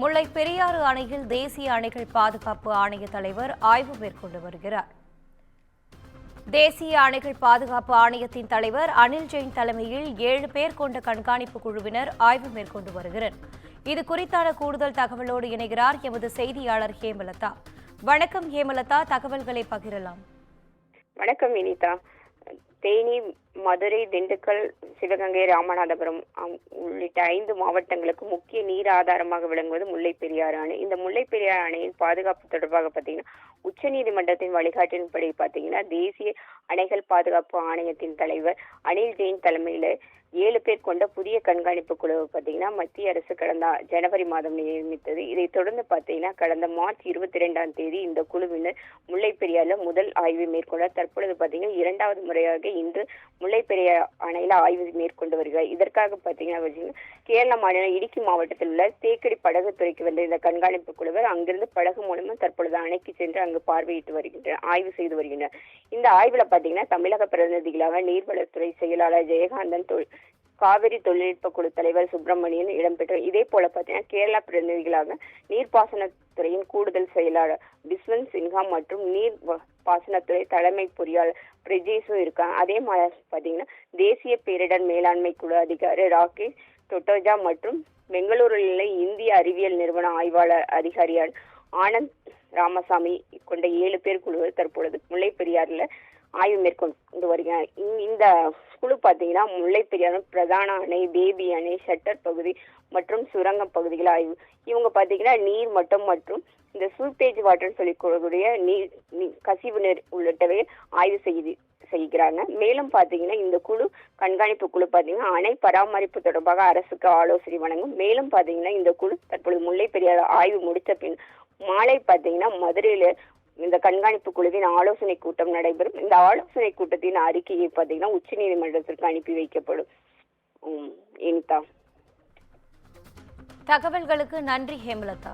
முல்லை பெரியாறு அணையில் தேசிய அணைகள் பாதுகாப்பு ஆணைய தலைவர் ஆய்வு மேற்கொண்டு வருகிறார். தேசிய அணைகள் பாதுகாப்பு ஆணையத்தின் தலைவர் அனில் ஜெயின் தலைமையில் 7 பேர் கொண்ட கண்காணிப்பு குழுவினர் ஆய்வு மேற்கொண்டு வருகிறனர். இது குறித்தான கூடுதல் தகவலோடு இணைகிறார் எமது செய்தியாளர் ஹேமலதா. வணக்கம் ஹேமலதா, தகவல்களை பகிரலாம். வணக்கம் வினிதா. தேனி, மதுரை, திண்டுக்கல், சிவகங்கை, ராமநாதபுரம் உள்ளிட்ட 5 மாவட்டங்களுக்கு முக்கிய நீர் ஆதாரமாக விளங்குவது முல்லை பெரியாறு அணை. இந்த முல்லை பெரியாறு அணையின் பாதுகாப்பு தொடர்பாக பார்த்தீங்கன்னா உச்சநீதிமன்றத்தின் வழிகாட்டின்படி பார்த்தீங்கன்னா தேசிய அணைகள் பாதுகாப்பு ஆணையத்தின் தலைவர் அனில் ஜெயின் தலைமையில் 7 பேர் கொண்ட புதிய கண்காணிப்பு குழு பார்த்தீங்கன்னா மத்திய அரசு கடந்த ஜனவரி மாதம் நியமித்தது. இதைத் தொடர்ந்து பார்த்தீங்கன்னா கடந்த மார்ச் 22ஆம் தேதி இந்த குழுவினர் முல்லை பெரியாறுல முதல் ஆய்வு மேற்கொண்டார். தற்பொழுது பார்த்தீங்கன்னா 2வது முறையாக இன்று முல்லை பெரியாறு அணையில ஆய்வு மேற்கொண்டு வருகிறார். இதற்காக பார்த்தீங்கன்னா கேரள மாநிலம் இடுக்கி மாவட்டத்தில் உள்ள தேக்கடி படகு துறைக்கு வந்த இந்த கண்காணிப்பு குழுவர் அங்கிருந்து படகு மூலமும் தற்பொழுது அணைக்கு சென்று அங்கு பார்வையிட்டு வருகின்றனர், ஆய்வு செய்து வருகின்றனர். இந்த ஆய்வுல பார்த்தீங்கன்னா தமிழக பிரதிநிதிகளாக நீர்வளத்துறை செயலாளர் ஜெயகாந்தன், காவிரி தொழில்நுட்ப குழு தலைவர் சுப்பிரமணியன் இடம்பெற்றார். இதே போல பார்த்தீங்கன்னா கேரளா பிரதிநிதிகளாக நீர்ப்பாசனத்துறையின் கூடுதல் செயலாளர் பிஸ்வந்த் சின்ஹா மற்றும் நீர் பாசனத்துறை தலைமை பொறியாளர் பிரஜேஷும் இருக்காங்க. அதே மாதிரி பார்த்தீங்கன்னா தேசிய பேரிடர் மேலாண்மை குழு அதிகாரி ராகேஷ் டொட்டோஜா மற்றும் பெங்களூரில் உள்ள இந்திய அறிவியல் நிறுவன ஆய்வாளர் அதிகாரியான ஆனந்த் ராமசாமி கொண்ட 7 பேர் குழு தற்பொழுது முல்லை பெரியாறுல ஆய்வு மேற்கொண்டு வருகிறார். இந்த குழு பார்த்தீங்கன்னா முல்லை பெரியாறு பிரதான அணை, பேபி அணை, ஷட்டர் பகுதி மற்றும் சுரங்க பகுதிகள் ஆய்வு. இவங்க பார்த்தீங்கன்னா நீர் மட்டம் மற்றும் இந்த சூப்பேஜ் வாட்டர் சொல்லிக்கூடிய நீர் கசிவு நீர் உள்ளிட்டவை ஆய்வு செய்கிறாங்க. மேலும் பார்த்தீங்கன்னா இந்த குழு கண்காணிப்பு குழு பார்த்தீங்கன்னா அணை பராமரிப்பு தொடர்பாக அரசுக்கு ஆலோசனை வழங்கும். மேலும் பார்த்தீங்கன்னா இந்த குழு தற்பொழுது முல்லை பெரியாறு ஆய்வு முடித்த பின் மாலை பார்த்தீங்கன்னா மதுரையில இந்த கண்காணிப்பு குழுவின் ஆலோசனை கூட்டம் நடைபெறும். இந்த ஆலோசனை கூட்டத்தின் அறிக்கையை பார்த்தீங்கன்னா உச்சநீதிமன்றத்திற்கு அனுப்பி வைக்கப்படும். தகவல்களுக்கு நன்றி ஹேமலதா.